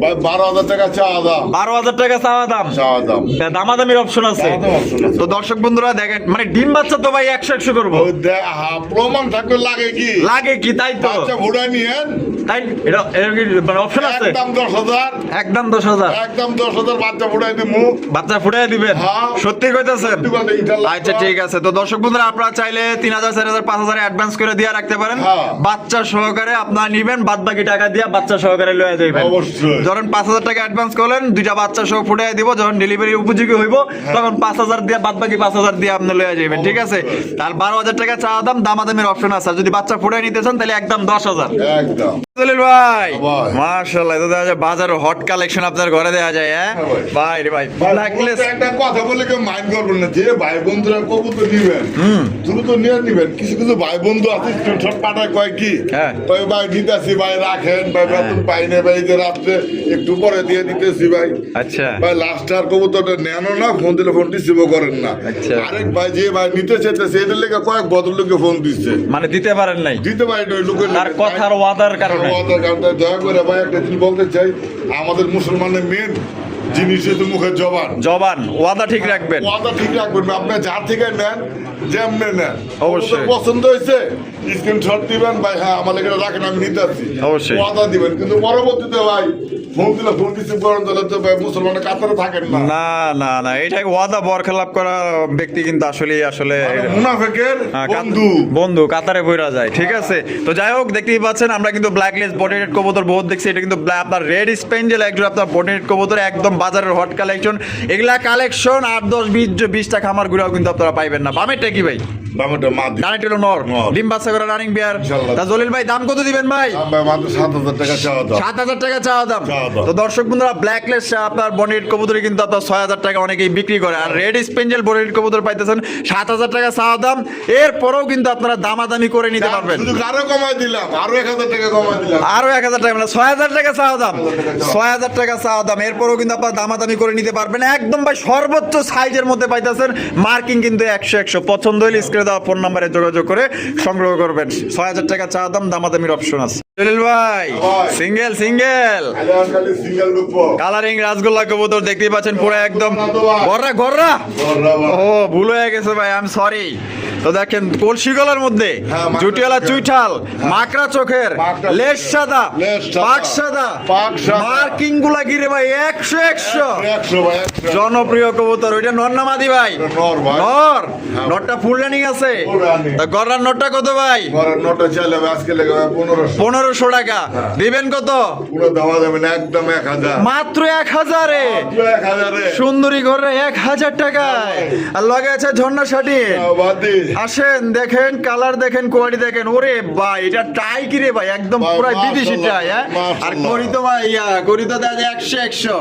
ভাই 12000 টাকা চাওয়া দাম। 12000 টাকা চাওয়া দাম। চাওয়া দাম। দামাদামির অপশন আছে। দামাদামির option আছে। তো দর্শক বন্ধুরা দেখেন, মানে ডিম বাচ্চা তো ভাই 100 করবো। ওই হ্যাঁ, প্রমাণ থাকলে লাগে কি? লাগে কি, তাই তো। বাচ্চা ভুড়া নিয়েন। তাই এটা এর কি মানে অপশন আছে? একদম 10,000। একদম 10,000 একদম 10,000 বাচ্চা ভুড়াই দিমু। বাচ্চা ফুটাই দিবেন? হ্যাঁ। সত্যি কইতাছেন? সত্যি কথা, ইনশাআল্লাহ। আচ্ছা ঠিক আছে। তো দর্শক বন্ধুরা, আপনারা চাইলে 3000, 4000, 5000 অ্যাডভান্স করে দিয়ে রাখতে পারেন। হ্যাঁ। বাচ্চা সহকারে আপনারা নিবেন, বাদ বাকি টাকা দিয়ে বাচ্চা সহকারে লয়ে যাবেন। অবশ্যই। ধরেন 5000 টাকা অ্যাডভান্স করলেন, দুইটা বাচ্চা সহ ফুটাই দিব। যখন ডেলিভারি উপযোগী হইব তখন 5000 দিয়ে বাদ বাকি 5000 দিয়ে আপনি লয়ে যাবেন। ঠিক আছে? আর 12000 টাকা চাওয়া দাম, দামাদামের অপশন আছে। আর যদি বাচ্চা ফুটাই নিতে চান তাহলে একদম 10000। একদম। জলিল ভাই, ভাই। মাশাআল্লাহ, তো দেখা যায় বাজারে হট কালেকশন আপনার ঘরে দেওয়া যায়। হ্যাঁ হ্যাঁ ভাই। ভাই রে ভাই, ব্ল্যাকলেস। একটা কথা বলে কেউ মাইন্ড করবেন না, যে ভাই বন্ধুরা কবুতর নিবেন দ্রুত নিয়ে নিবেন। কিছু কিছু ভাই বন্ধু আছে স্ক্রিনশট পাঠায়, কয় কি হ্যাঁ। কয় ভাই নিতেছি ভাই, রাখেন ভাই, বেতন পাই না ভাই, যে রাত্রে একটু পরে দিয়ে দিতেছি ভাই। আচ্ছা, ভাই লাস্ট আর কবুতরটা নেনো না, ফোন দিলে ফোন রিসিভ করেন না। আচ্ছা। আরেক ভাই যে ভাই নিতে চাইতেছে, এটার লেগে কয়েক ভদ্রলোকে ফোন দিচ্ছে, মানে দিতে পারেন নাই দিতে ভাই লোকের তার কথার ওয়াদার কারণে। দয়া করে ভাই একটা জিনিস বলতে চাই, আমাদের মুসলমানের মেন জিনিসের তো মুখের জবান জবান ওয়াদা ঠিক রাখবেন। ওয়াদা ঠিক রাখবেন, আপনি যার থেকে নেন যেমনে নেন অবশ্যই। কবুতর পছন্দ হয়েছে স্ক্রিনশট দিবেন ভাই, হ্যাঁ আমার এখানে রাখেন আমি নিতে আসছি, অবশ্যই। ওয়াদা দিবেন। কিন্তু পরবর্তীতে ভাই ফোন দিলে ফোন রিসিভ করেন তাহলে তো ভাই মুসলমানের কাতারে থাকেন না। না না না, এটা ওয়াদা বরখেলাপ করা ব্যক্তি কিন্তু আসলে মুনাফেকের হ্যাঁ, বন্ধু। বন্ধু কাতারে বইরা যায়। ঠিক আছে, তো যাই হোক দেখতেই পাচ্ছেন আমরা কিন্তু ব্ল্যাক লেস বডি রেড কবুতর বহুত দেখছি। এটা কিন্তু আপনার রেড স্পেঞ্জেল একজন আপনার বডি রেড কবুতর একদম বাজারের হট কালেকশন। এগুলা কালেকশন 8-10-20টা খামার ঘুরাও কিন্তু আপনারা পাইবেন না। বামেরটা কি ভাই? দামটা মাদি। ডানেরটা হলো নর, নর। ডিম বাচ্চা করে রানিং বিয়ার। ইনশাআল্লাহ। তা জলিল ভাই দাম কত দিবেন ভাই? ভাই মাত্র 7,000 টাকা চাওয়া দাম। 7,000 টাকা চাওয়া দাম। চাওয়া দাম। তো দর্শক বন্ধুরা ব্ল্যাকলেস আপনার বনেট কবুতর কিন্তু আপনার 6,000 টাকা অনেকেই বিক্রি করে, আর রেড স্পেঞ্জেল বনেট কবুতর পাইতেছেন 7,000 টাকা চাওয়া দাম। এরপরেও কিন্তু আপনারা দামাদামি করে নিতে পারবেন। শুধু আরো কমাই দিলাম, আরো 1,000 টাকা কমাই দিলাম। আরো 1,000 টাকা মানে 6,000 টাকা চাওয়া দাম। 6,000 টাকা চাওয়া দাম, এরপরেও কিন্তু আপনারা দামাদামি করে নিতে পারবেন। একদম ভাই সর্বোচ্চ সাইজের মধ্যে পাইতেছেন। মার্কিং কিন্তু 100 পছন্দ হলে স্ক্রিনে দেওয়া ফোন নাম্বারে যোগাযোগ করে সংগ্রহ করবেন। 6,000 টাকা চাওয়া দাম, দামাদামির অপশন আছে। জলিল ভাই সিঙ্গেল খালি সিঙ্গেল রূপ কালারিং রাসগোল্লা কবুতর দেখতেই পাচ্ছেন পুরো একদম গররা গররা। ও ভুল হয়ে গেছে ভাই, আই এম সরি। তো দেখেন কলসি গলার মধ্যে হ্যাঁ, মাকড়া জুটিয়ালা চোখের। চুইঠাল, মাকড়া চোখের, মাকড়া লেজ সাদা, লেজ সাদা, পাক সাদা, পাক সাদা। মার্কিং গুলা গিরে ভাই 100 100 ভাই 100। জনপ্রিয় কবুতর। ওইটা নর না মাদি ভাই? নর ভাই। নর। নরটা ফুল রানিং আছে। Full running। তা গররার নরটা কত ভাই? ঘরের নোটে চাইলে আজকে লেগে 1500। 1500 টাকা দিবেন কত? পুরো দেওয়া যাবে না, একদম 1000। মাত্র 1000 এ পুরো 1000 এ। সুন্দরী ঘরে 1000 টাকায়। আর লগে আছে ঝর্ণা শাটি। বাদি। আসেন দেখেন, কালার দেখেন, কোয়ালিটি দেখেন। ওরে ভাই এটা টাই কি রে ভাই, একদম ভাই, পুরো মাশাআল্লাহ, বিদেশি টাই। হ্যাঁ, আর মাশাআল্লাহ। করি তো ভাই করি তো দাদা 100 100।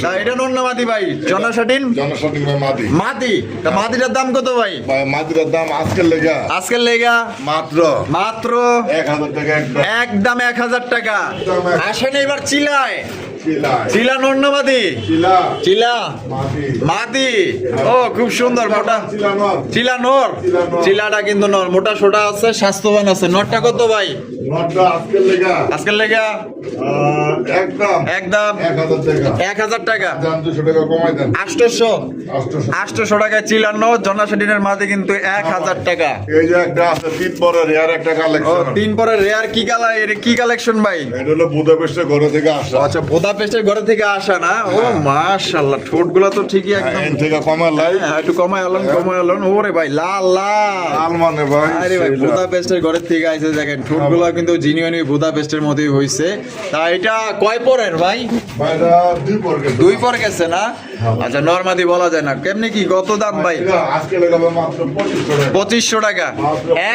তা এটা নন্নামাদি ভাই ঝর্ণা শাটিন জনসংখ্যা ভাই মাদি। মাদি। তা মাদিটার দাম কত ভাই ভাই মাদির দাম আজকের লেগা আজকের লেগা? মাত্র মাত্র 1000 টাকা একদম। একদম 1000 টাকা। একদম 1000 আসেন এবার চিলায়। চিলা। চিলা নন্নামাদি, চিলা। চিলা মাদি। মাদি। ও খুব সুন্দর মোটা চিলা নর। চিলা নর। চিলা নর। চিলাটা কিন্তু নর, মোটা সোটা আছে, স্বাস্থ্যবান আছে। নরটা কত ভাই নরটা আজকের লেগা আজকের লেগা? একদম একদম 1000 টাকা। 1000 টাকা। দাম 200 টাকা কমাই দেন। 800 800। 800 টাকায় চিলানো জন্না সেডিনের মাঝে কিন্তু 1000 টাকা। এই যে একটা আছে তিন পরের এর একটা ও কালেকশন। 3 পরে রেয়ার কি কালার, এর কি কালেকশন ভাই? এটা হলো বুদাপেস্টের ঘর থেকে আসা। আচ্ছা বুদাপেস্টের ঘরে থেকে আসা না? ও মাশাআল্লাহ, ঠোঁটগুলো তো ঠিকই একদম। এন থেকে কমা লাই। হ্যাঁ, একটু কমায় আলন। ওরে ভাই লাল লাল। লাল মানে ভাই। আরে ভাই সেটা। বুদাপেস্টের ঘরের থেকে আইছে দেখেন, ঠোঁটগুলো কিন্তু জিনিয়নি বুদাপেস্টের মতোই হইছে। তা এটা কয় পরের ভাই? ভাই এটা দুই পর গেছে। দুই পর গেছে না? আচ্ছা নরমাদি বলা যায় না। কেমনি কি কত দাম ভাই? এটা আজকে লাগাবে মাত্র 2500 টাকা। 2500 টাকা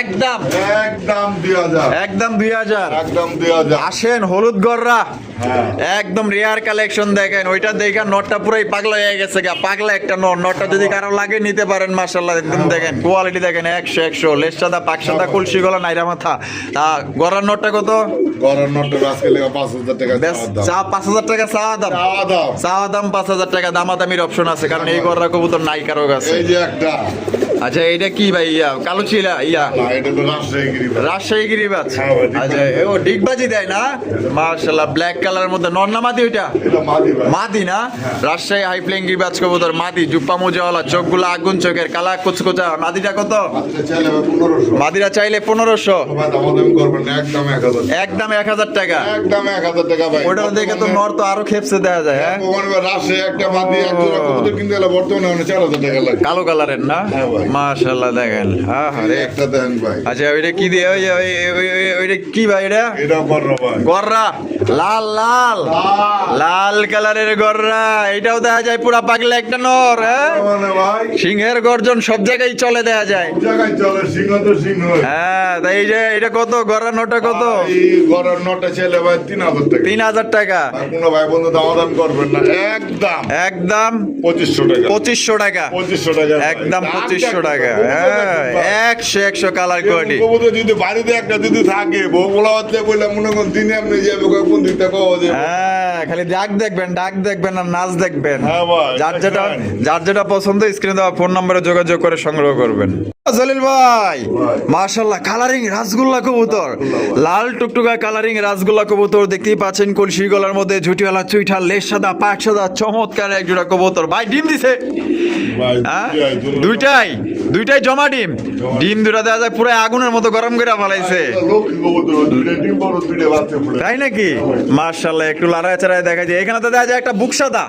একদম। একদম 2000। একদম 2000। একদম 2000। আসেন হলুদ গররা, হ্যাঁ। একদম রেয়ার কালেকশন দেখেন। ওইটা দেখেন নটটা পুরাই পাগলা হয়ে গেছে গা, পাগলা একটা নটটা যদি কারো লাগে নিতে পারেন। মাশাআল্লাহ একদম দেখেন কোয়ালিটি দেখেন 100 লেজ সাদা, পাক সাদা, কলসি গলা, নাইরা মাথা। তা গরার নটটা কত? ঘরের নোটে আজকে লাগা 5000 টাকা বেশ চাওয়া দাম। চা 5000 টাকা চাওয়া দাম। চাওয়া দাম। চাওয়া দাম 5000 টাকা, দামাদামির অপশন আছে কারণ এই গররা কবুতর নাই কারো কাছে। এই যে একটা। আচ্ছা এটা কি ভাই কালো চিলা না এটা তো রাজশাহী গিরি। রাজশাহী গিরিবাজ। হ্যাঁ ভাই, ডিগবাজি। আচ্ছা ও ডিগবাজি দেয় না? মাশাআল্লাহ ব্ল্যাক কালারের মধ্যে নন্না মাদি ওইটা? এটা মাদি ভাই। মাদি না? রাজশাহী হাই ফ্লাইং গিরিবাজ কবুতর মাদি, জুপ্পা মোজাওয়ালা, চোখগুলো আগুন চোখের, কালা কুচকুচা। মাদিটা কত? আজকে চাইলে 1500। মাদিরা চাইলে 1500। ভাই দামাদামি করবেন না, একদম 1000। একদম 1000 টাকা। একদম 1000 টাকা ভাই। ওটা দেখে তো নর তো আরো খেপসে দেওয়া যায়। হ্যাঁ বর্তমানে রাজশাহী একটা মাদি এক জোড়া কবুতর কিনতে গেলে বর্তমানে 4000 টাকা লাগে। কালো কালারের না? হ্যাঁ ভাই। মাশাআল্লাহ দেখেন। হ্যাঁ রে। একটা দেন ভাই। আচ্ছা ওইটা কি দিয়ে ওইটা কি ভাই এটা? এটা বড় ভাই। গররা লাল লাল লাল কালারের গররা, এটাও দেখা যায় পুরা পাগলা একটা নর। হ্যাঁ মানে ভাই সিংহের গর্জন সব জায়গায় চলে দেখা যায়। সব জায়গায় চলে, সিংহ তো সিংহ। হ্যাঁ তাই এই যে এটা কত গররা নটা কত? এই ঘরের নোটে ছেলে ভাই 3000 টাকা। 3000 টাকা। আর কোনো ভাই বন্ধু দামাদাম করবেন না, একদম একদম 2500 টাকা। 2500 টাকা। 2500 টাকা ভাই। একদম আর 2500 টাকা। দেখো, হ্যাঁ 100 কালার কোয়ালিটি। কবুতর যদি বাড়িতে একটা যদি থাকে বউগুলা হচ্ছে বলে মনে করেন দিনে আপনি যাবে কোন দিকটা কওয়া যে হ্যাঁ খালি ডাক দেখবেন আর নাচ দেখবেন। হ্যাঁ ভাই, যার যেটা পছন্দ স্ক্রিনে দেওয়া ফোন নম্বরে যোগাযোগ করে সংগ্রহ করবেন। জলিল ভাই মাশাআল্লাহ, কালারিং রাসগোল্লা কবুতর, লাল টুকটুকা কালারিং রাসগোল্লা কবুতর দেখতেই পাচ্ছেন, কলসি গলার মধ্যে ঝুটিওয়ালা চুইঠাল, লেজ সাদা পাক সাদা, চমৎকার এক জোড়া কবুতর। ভাই ডিম দিছে? ভাই, হ্যাঁ? দুইটাই। দুইটাই জমা ডিম দুটা দেওয়া যায় পুরো আগুনের মতো গরম করে ফেলাইছে, লক্ষ্মী কবুতর, দুইটা ডিম বড়, দুইটা বাচ্চা ফুটে। তাই নাকি? মাশাআল্লাহ, একটু লাড়ায় চাড়ায় দেখা যায়। এখানে তো দেখা যায় একটা বুক সাদা,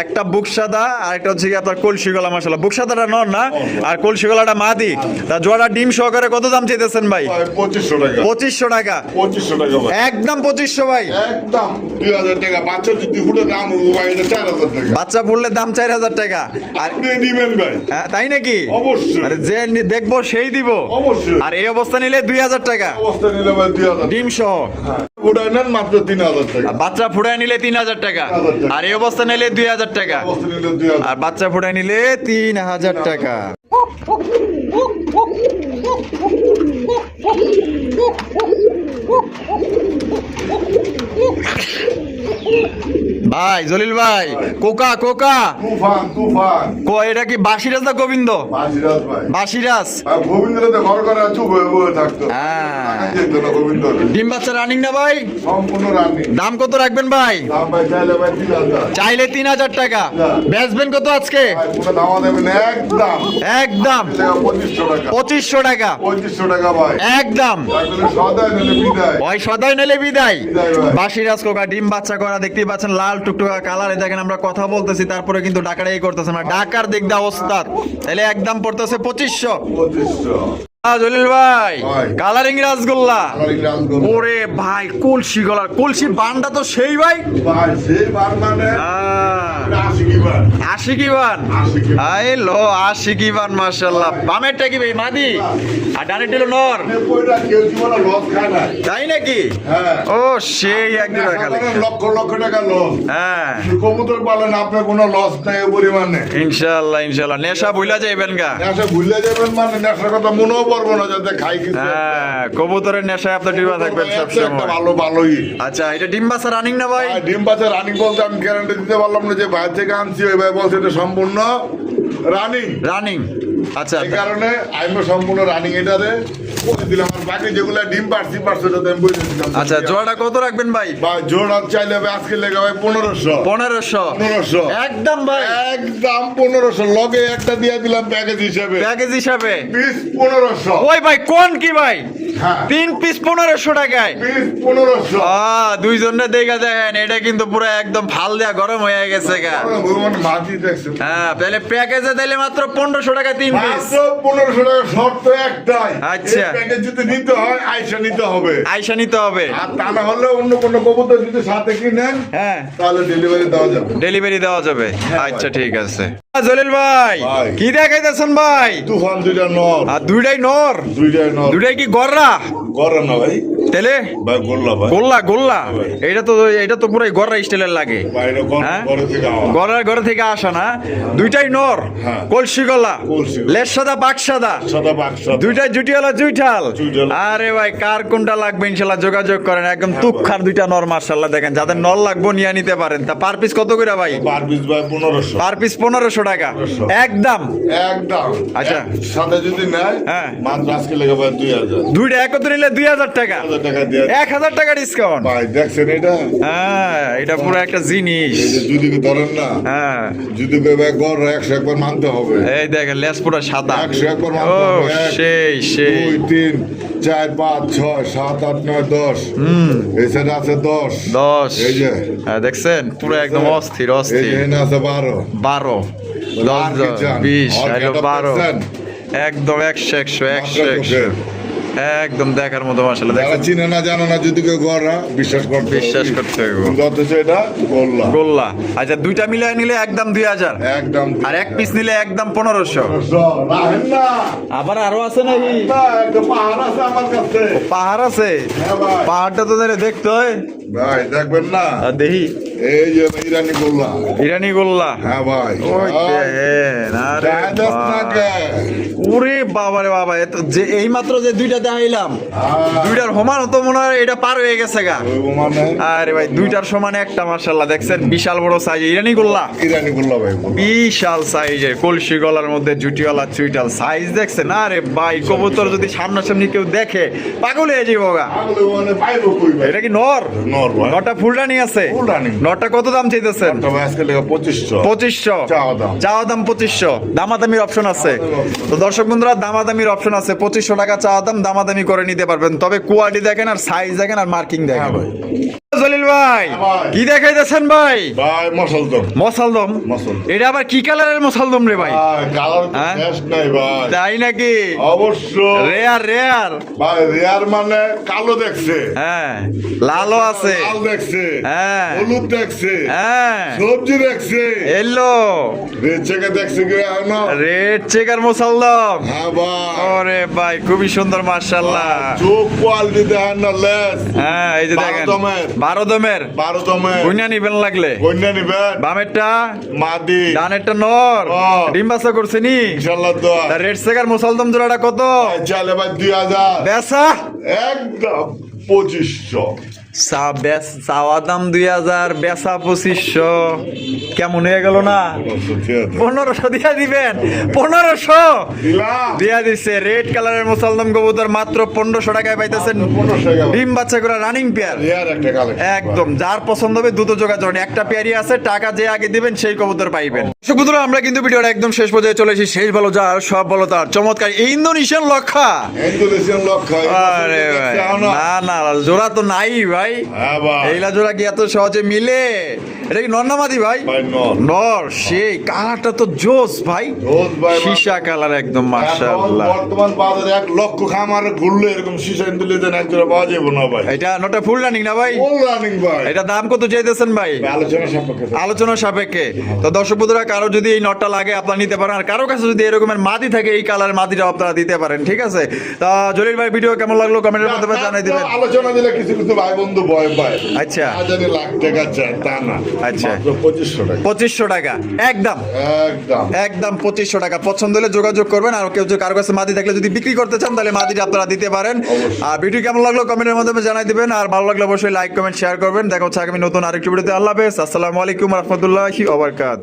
একটা বুক সাদা, আর একটা হচ্ছে কি আপনার কলসি গলা। মাশাআল্লাহ, বুক সাদাটা নর না, আর কলসি গলাটা মাদি। তা জোড়া ডিম সহকারে কত দাম চাইতেছেন ভাই? 2500 টাকা। 2500 টাকা। 2500 টাকা ভাই। একদম 2500 ভাই। একদম 2000 টাকা। বাচ্চা যদি ফুটে দাম হবে ভাই, এটা 4000 টাকা। বাচ্চা পড়লে দাম 4000 টাকা। আর আপনি দিবেন ভাই? হ্যাঁ, তাই নাকি? অবশ্যই। আরে যে দেখবো সেই দিব। অবশ্যই। আর এই অবস্থা নিলে 2000 টাকা অবস্থা নিলে ভাই 2000 ডিম সহ। ফুটাই নেন মাত্র 3000 টাকা। আর বাচ্চা ফুটায় নিলে 3000 টাকা। 3000 টাকা। আর এই অবস্থা নিলে 2000 টাকা। অবস্থা নিলে 2000। আর বাচ্চা ফুটায় নিলে 3000 টাকা। ভাই জলিল ভাই, কোকা তুফান। এটা কি বাসিরাজ না গোবিন্দ? বাজিরাজ ভাই। বাসিরাজ। আর গোবিন্দরে তো ঘর করে চুপ হয়ে থাকতো। হ্যাঁ। যেত না গোবিন্দরে। ডিম বাচ্চা রানিং না ভাই? সম্পূর্ণ রানি। দাম কত রাখবেন ভাই? দাম ভাই চাইলে ভাই 3000। চাইলে 3000 টাকা। বেচবেন কত আজকে? ভাই কোনো দাম দেবেন একদম। একদম 2500 টাকা। 2500 টাকা। 2500 টাকা ভাই। একদম। তাহলে সদাই নিলে বিদায়। ওই সদাই নিলে বিদায়। বিদায় ভাই। বাসিরাজ কোকা ডিম বাচ্চা করা দেখতেই পাচ্ছেন, লাল টুকটুকা কালারে। দেখেন আমরা কথা বলতেছি তারপরে কিন্তু ডাকাটাই করতেছে না, ডাকার দিক দা ওস্তাদ। তাহলে একদম পড়তেছে 2500। 2500। জলিল ভাই, ভাই। কালারিং রাসগোল্লা। কালারিং রাসগোল্লা। ওরে ভাই, কলসি গলার কলসি বানটা তো সেই ভাই। ভাই সেই বার মানে আহ, 80 কি বার। আশিকি বান। 80 কি বার। আই লো আশিকি বান, মাশাআল্লাহ। বামেরটা কি ভাই মাদি? আর ডানেরটা হলো নর। কইরা কেউ জীবনে লস খায় না। তাই নাকি? হ্যাঁ। ও সেই একদম লক্ষ লক্ষ টাকা লস। হ্যাঁ, কবুতর পালেন আপনার কোনো লস নাই এই পরিমাণে। ইনশাআল্লাহ নেশা ভুলা যাইবেন গা। নেশা ভুলে যাবেন মানে নেশার কথা মনেও পারবো না যাতে খাই কিছু। হ্যাঁ, কবুতরের নেশায় আপনার ডিমা থাকবেন একটা সবসময়। ভালোই। আচ্ছা, এটা ডিম বাচ্চা রানিং না ভাই? আর ডিম বাচ্চা রানিং বলতে আমি গ্যারান্টি দিতে পারলাম না, যে বাইরে থেকে আনছি ওই ভাই বলছে এটা সম্পূর্ণ রানিং। রানিং। আচ্ছা, এই কারণে আমি সম্পূর্ণ রানিং এটারে বলে দিলাম। আর বাকি যেগুলো ডিম পারছি যাতে আমি বলে দিলাম। আচ্ছা, জোড়াটা কত রাখবেন ভাই? বা জোড়া চাইলে হবে আজকে লেগে ভাই 1500। 1500 একদম ভাই। একদম 1500 লগে একটা দিয়ে দিলাম প্যাকেজ হিসেবে। প্যাকেজ হিসাবে পিস 1500। ওই ভাই কোন কি ভাই? হ্যাঁ, 3 পিস 1500 টাকায়। পিস 1500। দুইজনে দেখা দেখেন, এটা কিন্তু পুরো একদম ফাল দেয়া গরম হয়ে গেছে গা। ভগবান মাটি দেখছে। হ্যাঁ, তাহলে প্যাকেজে দিলে মাত্র 1500 টাকা 3 পিস। মাত্র 1500 টাকা, শর্ত একটাই। আচ্ছা। এই প্যাকেজ যদি নিতে হয় আইসা নিতে হবে। আইসা নিতে হবে। আর তা না হলে অন্য কোনো কবুতর যদি সাথে কিনেন হ্যাঁ, তাহলে ডেলিভারি দেওয়া যাবে। ডেলিভারি দেওয়া যাবে। হ্যাঁ, আচ্ছা, ঠিক আছে। জলিল ভাই, ভাই। কি দেখাইতেছেন ভাই? তুফান দুইটা নর। আর দুইটাই নর? দুইটাই নর। দুইটাই কি গররা? গরম না ভাই। তেলে ভাই গোল্লা ভাই। গোল্লা ভাই। এটা তো পুরো গররা স্টাইলের লাগে। ভাই এটা হ্যাঁ? ঘরে থেকে আওয়া। ঘর থেকে আসা না? দুইটাই নর। হ্যাঁ। কলসি গলা, কলসি গলা। লেজ সাদা পাক সাদা, সাদা বাক্স। দুইটাই জুটিওয়ালা জুইঠাল। জুইঠাল। আরে ভাই, কার কোনটা লাগবে ইনশাল্লাহ যোগাযোগ করেন। একদম তুপখার দুইটা নর, মাশাআল্লাহ। দেখেন যাদের নর লাগবে নিয়ে নিতে পারেন। তা পার পিস কত করে ভাই? পার পিস ভাই 1500। পার পিস 1500 টাকা 1500 একদম। একদম। আচ্ছা। সাথে যদি নেয় হ্যাঁ। মাত্র আজকে লেগে ভাই 2000। দুইটা একত্রে নিলে 2000 টাকা। 1000 টাকা দিয়ে 1000 টাকা ডিসকাউন্ট। ভাই দেখছেন এটা? হ্যাঁ, এটা পুরো একটা জিনিস। এই যে যদিকে ধরেন না, হ্যাঁ, যদি ভাই গড় 100 একবার মানতে হবে। এই দেখেন লেস পুরো সাদা। 100 একবার ও মানতে হবে। এক, সেই 2 3 4 5 6 7 8 9 10। এই সাইডে আছে 10। 10। এই যে দেখছেন পুরো একদম অস্থির এই অস্থির। যে এখানে আছে 12। 12 আর কি 10 চান? 20 আর হলো getup 12 দেখছেন? একদম 100 মাত্রা চোখের। একদম দেখার মতো মাশাআল্লাহ। যারা দেখছেন চিনে না জানে না যদি কেউ গড়া বিশ্বাস করতে হবে। বিশ্বাস করতে হবে। কিন্তু অথচ এটা গোল্লা। গোল্লা। আচ্ছা, দুইটা মিলিয়ে নিলে একদম 2000, একদম আর এক পিস নিলে একদম 1500। রাহেন না। আবার আরো আছে নাকি? না, একটা পাহাড় আছে আমার কাছে। পাহাড় আছে? হ্যাঁ ভাই। পাহাড়টা তো তাহলে দেখতে হয়। ভাই দেখবেন না, আর দেখি এই যে ইরানি গোল্লা। ইরানি গোল্লা। হ্যাঁ ভাই। ওই দেখেন, আরে দেখাই যাস না ভাই। কে? ওরে বাবা রে বাবা, এত যে এই মাত্র যে দুইটা দেখাইলাম, দুইটার সমান তো মনে হয় এটা পার হয়ে গেছে গা। মানে আরে ভাই দুইটার সমান একটা, মাশাআল্লাহ দেখছেন বিশাল বড় সাইজ ইরানি গোল্লা, ইরানি গোল্লা ভাই, বিশাল সাইজের কলসি গলার মধ্যে জুটিওয়ালা চুইটাল সাইজ দেখছেন। আরে ভাই কবুতর যদি সামনাসামনি কেউ দেখে পাগল হয়ে যাবো গা। আগলে মানে পাইবো কই ভাই? এটা কি নর? নর ভাই। নটা ফুল রানি আছে? Full running. নটা কত দাম চাইতেছেন? তবে আজকে লেখা 2500। 2500 চাওয়া দাম। চাওয়া দাম 2500, দামাদামির অপশন আছে। তো দর্শক বন্ধুরা দামাদামির অপশন আছে, 2500 টাকা চাওয়া দাম, দামাদামি করে নিতে পারবেন। তবে কোয়ালিটি দেখেন আর সাইজ দেখেন আর মার্কিং দেখেন। হ্যাঁ ভাই। জলিল ভাই ভাই। কি দেখাইতেছেন ভাই? ভাই মশালদম। মশালদম? মশালদম। এটা আবার কি কালারের মশালদম রে ভাই? ভাই কালার হ্যাঁ? বেস্ট নাই ভাই। তাই নাকি? অবশ্য রেয়ার রেয়ার। ভাই রেয়ার মানে কালো দেখছে, হ্যাঁ লালও আছে, লাল দেখছে, হ্যাঁ হলুদ দেখছে, হ্যাঁ সবজি দেখছে, এলো রেড চেকে দেখছে কি এখনো? রেড চেকার মশালদম। হ্যাঁ ভাই। ওরে ভাই খুবই সুন্দর মাশাআল্লাহ। চোখ কোয়ালিটি দেখেন না, লেস হ্যাঁ এই যে দেখেন 12 দমের। 12 দমের। 12 দমে গুইনা নিবেন লাগলে। কন্যা নিবেন, বামেরটা মাদি ডানেরটা নর, নর। ডিম বাচ্চা করছে নি। ইনশাআল্লাহ দোয়া। তা রেড চেকার মশালদম জোড়াটা কত? চাইলে ভাই 2000, বেসা একদম 2500। চাওয়া দাম 2000, বেচা 2500, কেমন হয়ে গেল না? 1500 দিয়া দিবেন? 1500 দিলাম। দিয়া দিচ্ছে। রেড কালারের মুসলদম কবুতর মাত্র 1500 টাকায় পাইতেছেন। 1500 টাকা। ডিম বাচ্চা করে রানিং পেয়ার রেয়ার একটা কালেকশন। একদম। যার পছন্দ হবে দ্রুত যোগাযোগ করুন। একটা পেয়ারই আছে, টাকা যে আগে দিবেন সেই কবুতর পাইবেন। দর্শক বন্ধুরা আমরা কিন্তু ভিডিওটা একদম শেষ পর্যায়ে চলে এসেছি। শেষ ভালো যার সব ভালো তার চমৎকার ইন্দোনেশিয়ান লক্ষা। ইন্দোনেশিয়ান লক্ষা। আরে ভাই না না জোড়া তো নাই ভাই। হ্যাঁ ভাই। এইলা জোড়া কি এত সহজে মিলে? এটা কি নন্নামাদি ভাই? ভাই নর। নর। সেই কালারটা তো জোস ভাই, রোজ ভাই সীসা কালার একদম মাশাআল্লাহ। এখন বর্তমান বাজারে 1 লক্ষ খামার ঘুরলে এরকম শীষা ইন্দোনেশিয়ান এক জোড়া পাওয়া যাবে না ভাই। এটা নটা ফুল রানিং না ভাই? ফুল রানিং ভাই। এটা দাম কত চাইতেছেন ভাই? ভাই, আলোচনা সাপেক্ষে। আলোচনা সাপেক্ষে। তো দর্শক বন্ধুরা কারো যদি এই নটটা লাগে আপনারা নিতে পারেন, আর কারো কাছে যদি এরকমের মাদি থাকে এই কালারের মাদিটা আপনারা দিতে পারেন। ঠিক আছে? তা জলিল ভাই ভিডিও কেমন লাগলো কমেন্টের মাধ্যমে জানাই দিবেন। আলোচনা দিলে কিছু কিছু ভাই বন্ধু ভয় পায়। আচ্ছা না জানি লাখ টাকা চায় তা না। আচ্ছা। মাত্র 2500 টাকা। 2500 টাকা একদম একদম। একদম 2500 টাকা। পছন্দ হলে যোগাযোগ করবেন। আর কেউ যদি কারো কাছে মাদি থাকলে যদি বিক্রি করতে চান তাহলে মাদিটা আপনারা দিতে পারেন। অবশ্যই। আর ভিডিও কেমন লাগলো কমেন্টের মাধ্যমে জানাই দিবেন। আর ভালো লাগলে অবশ্যই লাইক কমেন্ট শেয়ার করবেন। দেখা হচ্ছে আগামী নতুন আরেকটি ভিডিওতে। আল্লাহ হাফেজ। আসসালামু আলাইকুম রহমতুল্লাহি ওয়া বারাকাতুহু।